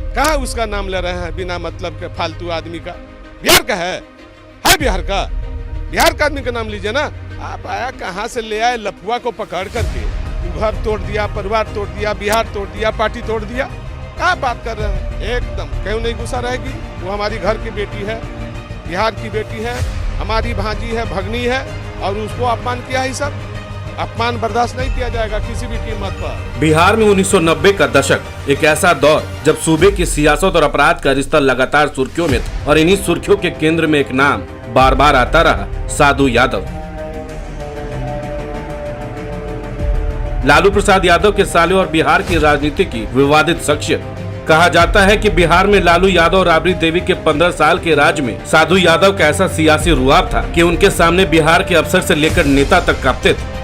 कहाँ उसका नाम ले रहे हैं बिना मतलब के फालतू आदमी का? बिहार का है बिहार का आदमी का नाम लीजिए ना। आप आया कहाँ से ले आए लफुआ को पकड़ करके, घर तोड़ दिया, परिवार तोड़ दिया, बिहार तोड़ दिया, पार्टी तोड़ दिया। क्या बात कर रहे हैं? एकदम क्यों नहीं गुस्सा रहेगी? वो हमारी घर की बेटी है, बिहार की बेटी है, हमारी भांजी है, भगनी है, और उसको अपमान किया है। सब अपमान बर्दाश्त नहीं किया जाएगा किसी भी कीमत पर। बिहार में 1990 का दशक एक ऐसा दौर जब सूबे की सियासत और अपराध का रिश्ता लगातार सुर्खियों में था, और इन्हीं सुर्खियों के केंद्र में एक नाम बार बार आता रहा, साधु यादव। लालू प्रसाद यादव के साले और बिहार की राजनीति की विवादित शख्सियत। कहा जाता है कि बिहार में लालू यादव और राबड़ी देवी के 15 साल के राज में साधु यादव का ऐसा सियासी रुआब था कि उनके सामने बिहार के अफसर से लेकर नेता तक कांपते थे।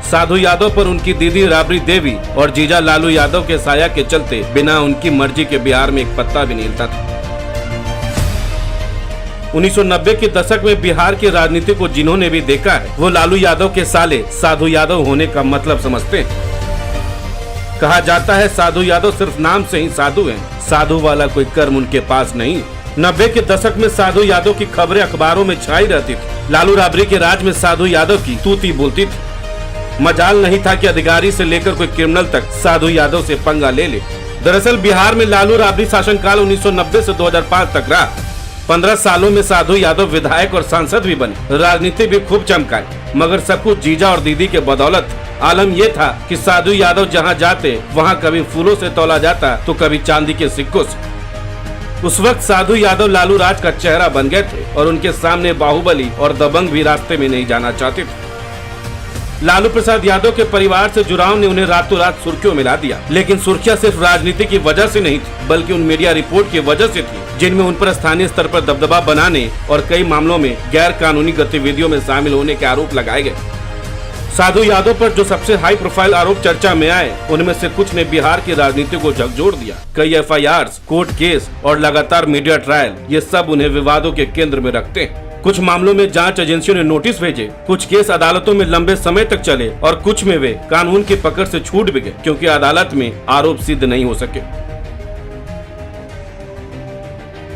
साधु यादव पर उनकी दीदी राबड़ी देवी और जीजा लालू यादव के साया के चलते बिना उनकी मर्जी के बिहार में एक पत्ता भी नहीं हिलता था। 1990 के दशक में बिहार की राजनीति को जिन्होंने भी देखा है, वो लालू यादव के साले साधु यादव होने का मतलब समझते हैं। कहा जाता है साधु यादव सिर्फ नाम से ही साधु हैं, साधु वाला कोई कर्म उनके पास नहीं। 90 के दशक में साधु यादव की खबरें अखबारों में छाई रहती थी। लालू राबड़ी के राज में साधु यादव की तूती बोलती थी। मजाल नहीं था कि अधिकारी से लेकर कोई क्रिमिनल तक साधु यादव से पंगा ले ले। दरअसल बिहार में लालू राबड़ी शासनकाल 1990 से 2005 तक रहा। 15 सालों में साधु यादव विधायक और सांसद भी बने, राजनीति भी खूब चमकाई, मगर सब कुछ जीजा और दीदी के बदौलत। आलम यह था कि साधु यादव जहां जाते वहां कभी फूलों से तौला जाता तो कभी चांदी के सिक्कों से। उस वक्त साधु यादव लालू राज का चेहरा बन गए थे और उनके सामने बाहुबली और दबंग भी रास्ते में नहीं जाना चाहते थे। लालू प्रसाद यादव के परिवार से जुड़ाव ने उन्हें रातों रात सुर्खियों में ला दिया, लेकिन सुर्खियां सिर्फ राजनीति की वजह से नहीं थी, बल्कि उन मीडिया रिपोर्ट की वजह से थी जिनमें उन पर स्थानीय स्तर पर दबदबा बनाने और कई मामलों में गैर कानूनी गतिविधियों में शामिल होने के आरोप लगाए गए। साधु यादव पर जो सबसे हाई प्रोफाइल आरोप चर्चा में आए, उनमें से कुछ ने बिहार की राजनीति को झकझोर दिया। कई FIRs, कोर्ट केस और लगातार मीडिया ट्रायल, ये सब उन्हें विवादों के केंद्र में रखते हैं। कुछ मामलों में जांच एजेंसियों ने नोटिस भेजे, कुछ केस अदालतों में लंबे समय तक चले और कुछ में वे कानून की पकड़ से छूट भी गए क्योंकि अदालत में आरोप सिद्ध नहीं हो सके।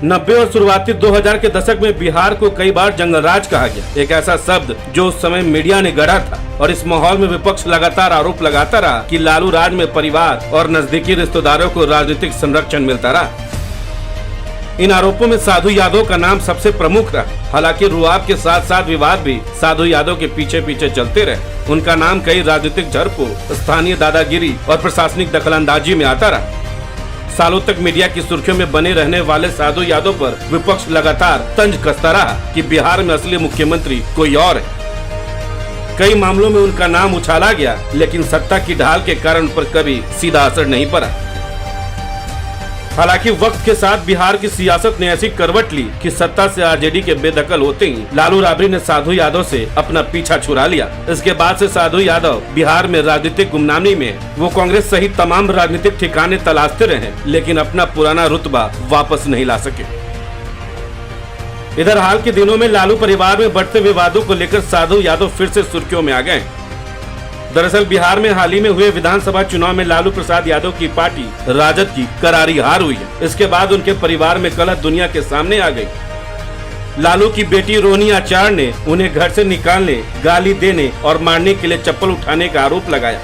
90 और शुरुआती 2000 के दशक में बिहार को कई बार जंगल राज कहा गया, एक ऐसा शब्द जो उस समय मीडिया ने गढ़ा था, और इस माहौल में विपक्ष लगातार आरोप लगाता रहा कि लालू राज में परिवार और नजदीकी रिश्तेदारों को राजनीतिक संरक्षण मिलता रहा। इन आरोपों में साधु यादव का नाम सबसे प्रमुख रहा। हालांकि रुआब के साथ साथ विवाद भी साधु यादव के पीछे पीछे चलते रहे। उनका नाम कई राजनीतिक झड़पों, स्थानीय दादागिरी और प्रशासनिक दखलंदाजी में आता रहा। सालों तक मीडिया की सुर्खियों में बने रहने वाले साधु यादव पर विपक्ष लगातार तंज कसता रहा कि बिहार में असली मुख्यमंत्री कोई और है। कई मामलों में उनका नाम उछाला गया, लेकिन सत्ता की ढाल के कारण उन पर कभी सीधा असर नहीं पड़ा। हालांकि वक्त के साथ बिहार की सियासत ने ऐसी करवट ली कि सत्ता से आरजेडी के बेदखल होते ही लालू राबड़ी ने साधु यादव से अपना पीछा छुड़ा लिया। इसके बाद से साधु यादव बिहार में राजनीतिक गुमनामी में वो कांग्रेस सहित तमाम राजनीतिक ठिकाने तलाशते रहे, लेकिन अपना पुराना रुतबा वापस नहीं ला सके। इधर हाल के दिनों में लालू परिवार में बढ़ते विवादों को लेकर साधु यादव फिर से सुर्खियों में आ गए। दरअसल बिहार में हाल ही में हुए विधानसभा चुनाव में लालू प्रसाद यादव की पार्टी राजद की करारी हार हुई है। इसके बाद उनके परिवार में कलह दुनिया के सामने आ गई। लालू की बेटी रोहिणी आचार्य ने उन्हें घर से निकालने, गाली देने और मारने के लिए चप्पल उठाने का आरोप लगाया।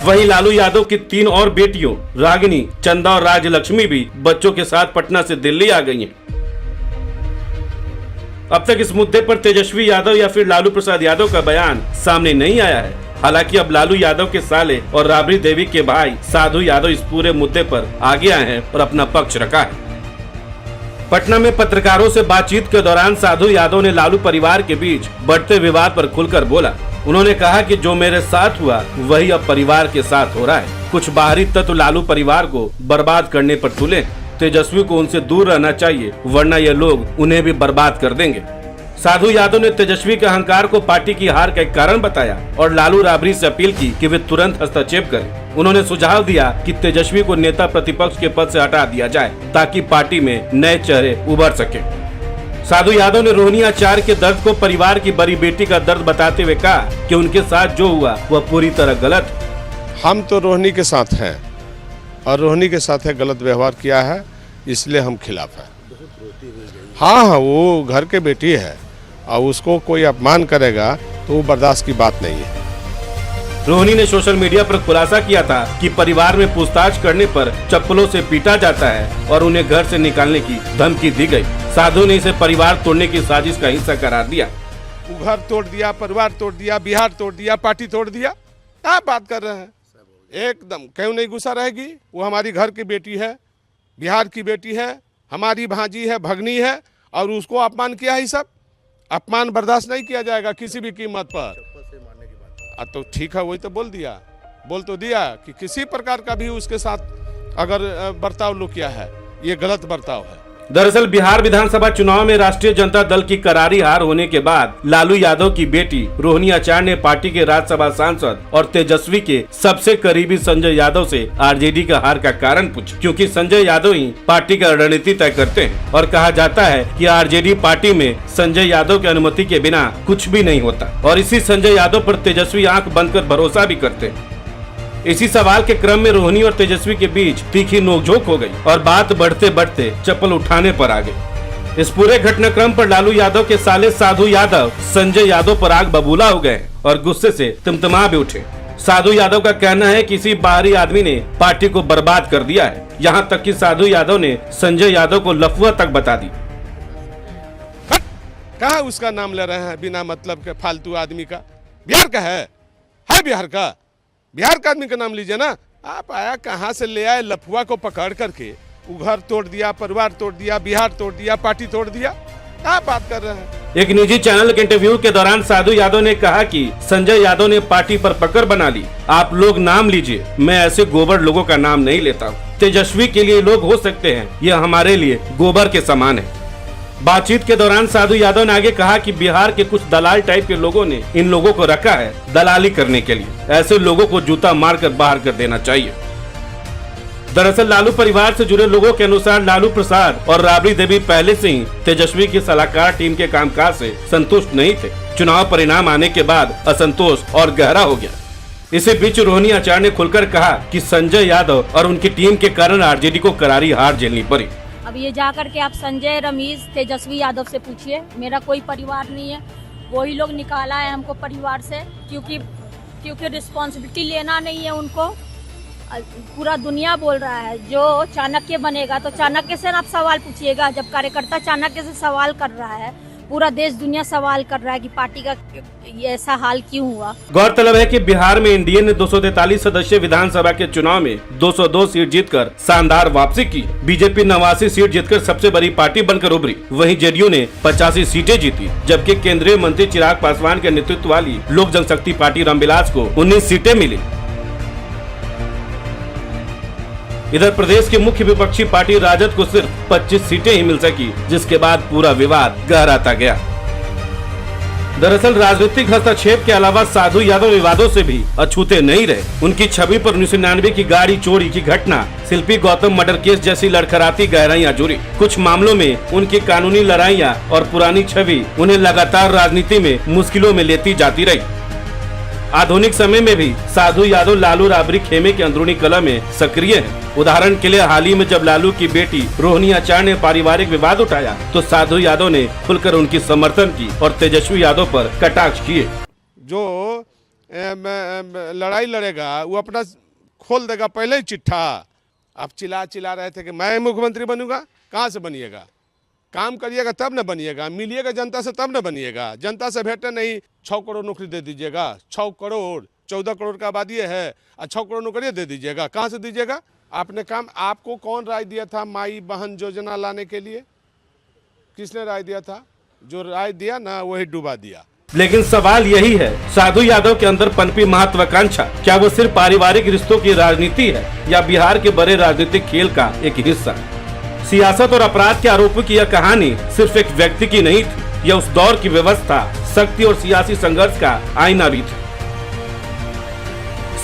वहीं लालू यादव की 3 और बेटियों रागिनी, चंदा और राजलक्ष्मी भी बच्चों के साथ पटना से दिल्ली आ गई हैं। अब तक इस मुद्दे पर तेजस्वी यादव या फिर लालू प्रसाद यादव का बयान सामने नहीं आया है। हालांकि अब लालू यादव के साले और राबड़ी देवी के भाई साधु यादव इस पूरे मुद्दे पर आगे आए हैं और अपना पक्ष रखा है। पटना में पत्रकारों से बातचीत के दौरान साधु यादव ने लालू परिवार के बीच बढ़ते विवाद पर खुलकर बोला। उन्होंने कहा कि जो मेरे साथ हुआ वही अब परिवार के साथ हो रहा है। कुछ बाहरी तत्व लालू परिवार को बर्बाद करने पर तुले। तेजस्वी को उनसे दूर रहना चाहिए, वरना ये लोग उन्हें भी बर्बाद कर देंगे। साधु यादव ने तेजस्वी के अहंकार को पार्टी की हार का एक कारण बताया और लालू राबड़ी से अपील की कि वे तुरंत हस्तक्षेप करें। उन्होंने सुझाव दिया कि तेजस्वी को नेता प्रतिपक्ष के पद से हटा दिया जाए ताकि पार्टी में नए चेहरे उभर सके। साधु यादव ने रोहिणी आचार्य के दर्द को परिवार की बड़ी बेटी का दर्द बताते हुए कहा कि उनके साथ जो हुआ वह पूरी तरह गलत है। हम तो रोहिणी के साथ हैं, और रोहिणी के साथ गलत व्यवहार किया है, इसलिए हम खिलाफ हैं। हाँ, वो घर के बेटी है और उसको कोई अपमान करेगा तो वो बर्दाश्त की बात नहीं है। रोहिणी ने सोशल मीडिया पर खुलासा किया था कि परिवार में पूछताछ करने पर चप्पलों से पीटा जाता है और उन्हें घर से निकालने की धमकी दी गई। साधु ने इसे परिवार तोड़ने की साजिश का हिस्सा करार दिया। वो घर तोड़ दिया, परिवार तोड़ दिया, बिहार तोड़ दिया, पार्टी तोड़ दिया। क्या बात कर रहे हैं? एकदम क्यों नहीं गुस्सा रहेगी? वो हमारी घर की बेटी है, बिहार की बेटी है, हमारी भांजी है, भगनी है, और उसको अपमान किया है। सब अपमान बर्दाश्त नहीं किया जाएगा किसी भी कीमत पर। तो ठीक है, वही तो बोल तो दिया कि किसी प्रकार का भी उसके साथ अगर बर्ताव लोग किया है, ये गलत बर्ताव है। दरअसल बिहार विधानसभा चुनाव में राष्ट्रीय जनता दल की करारी हार होने के बाद लालू यादव की बेटी रोहिणी आचार्य ने पार्टी के राज्यसभा सांसद और तेजस्वी के सबसे करीबी संजय यादव से आरजेडी का हार का कारण पूछा, क्योंकि संजय यादव ही पार्टी का रणनीति तय करते हैं और कहा जाता है कि आरजेडी पार्टी में संजय यादव की अनुमति के बिना कुछ भी नहीं होता और इसी संजय यादव पर तेजस्वी आंख बंद कर भरोसा भी करते हैं। इसी सवाल के क्रम में रोहिणी और तेजस्वी के बीच तीखी नोकझोंक हो गई और बात बढ़ते बढ़ते चप्पल उठाने पर आ गई। इस पूरे घटनाक्रम पर लालू यादव के साले साधु यादव संजय यादव पर आग बबूला हो गए और गुस्से से तिमतिमा भी उठे। साधु यादव का कहना है कि किसी बाहरी आदमी ने पार्टी को बर्बाद कर दिया है। यहाँ तक कि साधु यादव ने संजय यादव को लफुआ तक बता दी। कहाँ उसका नाम ले रहे हैं बिना मतलब के फालतू आदमी का? बिहार का है बिहार का। बिहार का आदमी का नाम लीजिए ना। आप आया कहाँ से ले आए लफुआ को पकड़ करके? वो घर तोड़ दिया, परिवार तोड़ दिया, बिहार तोड़ दिया, पार्टी तोड़ दिया। क्या बात कर रहे हैं? एक निजी चैनल के इंटरव्यू के दौरान साधु यादव ने कहा कि संजय यादव ने पार्टी पर पकड़ बना ली। आप लोग नाम लीजिए, मैं ऐसे गोबर लोगों का नाम नहीं लेता हूँ। तेजस्वी के लिए लोग हो सकते हैं, यह हमारे लिए गोबर के समान है। बातचीत के दौरान साधु यादव ने आगे कहा कि बिहार के कुछ दलाल टाइप के लोगों ने इन लोगों को रखा है दलाली करने के लिए। ऐसे लोगों को जूता मारकर बाहर कर देना चाहिए। दरअसल लालू परिवार से जुड़े लोगों के अनुसार लालू प्रसाद और राबड़ी देवी पहले से ही तेजस्वी की सलाहकार टीम के कामकाज से संतुष्ट नहीं थे। चुनाव परिणाम आने के बाद असंतोष और गहरा हो गया। इसी बीच रोहिणी आचार्य ने खुलकर कहा कि संजय यादव और उनकी टीम के कारण आरजेडी को करारी हार झेलनी पड़ी। अब ये जाकर के आप संजय, रमेश, तेजस्वी यादव से पूछिए, मेरा कोई परिवार नहीं है। वही लोग निकाला है हमको परिवार से, क्योंकि रिस्पॉन्सिबिलिटी लेना नहीं है उनको। पूरा दुनिया बोल रहा है जो चाणक्य बनेगा तो चाणक्य से आप सवाल पूछिएगा। जब कार्यकर्ता चाणक्य से सवाल कर रहा है, पूरा देश दुनिया सवाल कर रहा है कि पार्टी का ये ऐसा हाल क्यों हुआ। गौरतलब है कि बिहार में एनडीए ने 243 सदस्यीय विधानसभा के चुनाव में 202 सीट जीतकर शानदार वापसी की। बीजेपी 89 सीट जीतकर सबसे बड़ी पार्टी बनकर उभरी। वहीं जेडीयू ने 85 सीटें जीती, जबकि केंद्रीय मंत्री चिराग पासवान के नेतृत्व वाली लोक जनशक्ति पार्टी रामविलास को 19 सीटें मिली। इधर प्रदेश की मुख्य विपक्षी पार्टी राजद को सिर्फ 25 सीटें ही मिल सकी, जिसके बाद पूरा विवाद गहराता गया। दरअसल राजनीतिक हस्तक्षेप के अलावा साधु यादव विवादों से भी अछूते नहीं रहे। उनकी छवि पर 1999 की गाड़ी चोरी की घटना, शिल्पी गौतम मर्डर केस जैसी लड़खड़ाती गहराइयां जुड़ी। कुछ मामलों में उनकी कानूनी लड़ाइयां और पुरानी छवि उन्हें लगातार राजनीति में मुश्किलों में लेती जाती रही। आधुनिक समय में भी साधु यादव लालू राबड़ी खेमे के अंदरूनी कला में सक्रिय है। उदाहरण के लिए हाल ही में जब लालू की बेटी रोहिणी आचार्य ने पारिवारिक विवाद उठाया तो साधु यादव ने खुलकर उनकी समर्थन की और तेजस्वी यादव पर कटाक्ष किए। जो लड़ाई लड़ेगा वो अपना खोल देगा पहले ही चिट्ठा। आप चिल्ला रहे थे कि मैं मुख्यमंत्री बनूंगा। कहाँ से बनिएगा? काम करिएगा तब न बनिएगा, मिलिएगा जनता से तब न बनिएगा। जनता से भेंटे नहीं 6 करोड़ नौकरी दे दीजिएगा। 6 करोड़ 14 करोड़ का आबादी है और 6 करोड़ नौकरी दे दीजिएगा। कहाँ से दीजिएगा? आपने काम, आपको कौन राय दिया था माई बहन योजना लाने के लिए? किसने राय दिया था? जो राय दिया ना वही डुबा दिया। लेकिन सवाल यही है, साधु यादव के अंदर पनपी महत्वाकांक्षा क्या वो सिर्फ पारिवारिक रिश्तों की राजनीति है या बिहार के बड़े राजनीतिक खेल का एक हिस्सा? सियासत और अपराध के आरोपों की यह कहानी सिर्फ एक व्यक्ति की नहीं थी, यह उस दौर की व्यवस्था, शक्ति और सियासी संघर्ष का आईना भी था।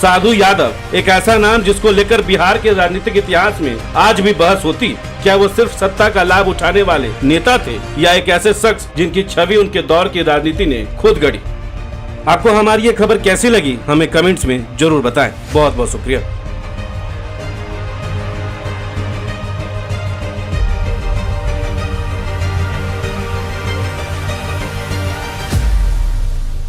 साधु यादव एक ऐसा नाम जिसको लेकर बिहार के राजनीतिक इतिहास में आज भी बहस होती। क्या वो सिर्फ सत्ता का लाभ उठाने वाले नेता थे या एक ऐसे शख्स जिनकी छवि उनके दौर की राजनीति ने खुद गढ़ी? आपको हमारी ये खबर कैसी लगी हमें कमेंट्स में जरूर बताएं। बहुत बहुत शुक्रिया।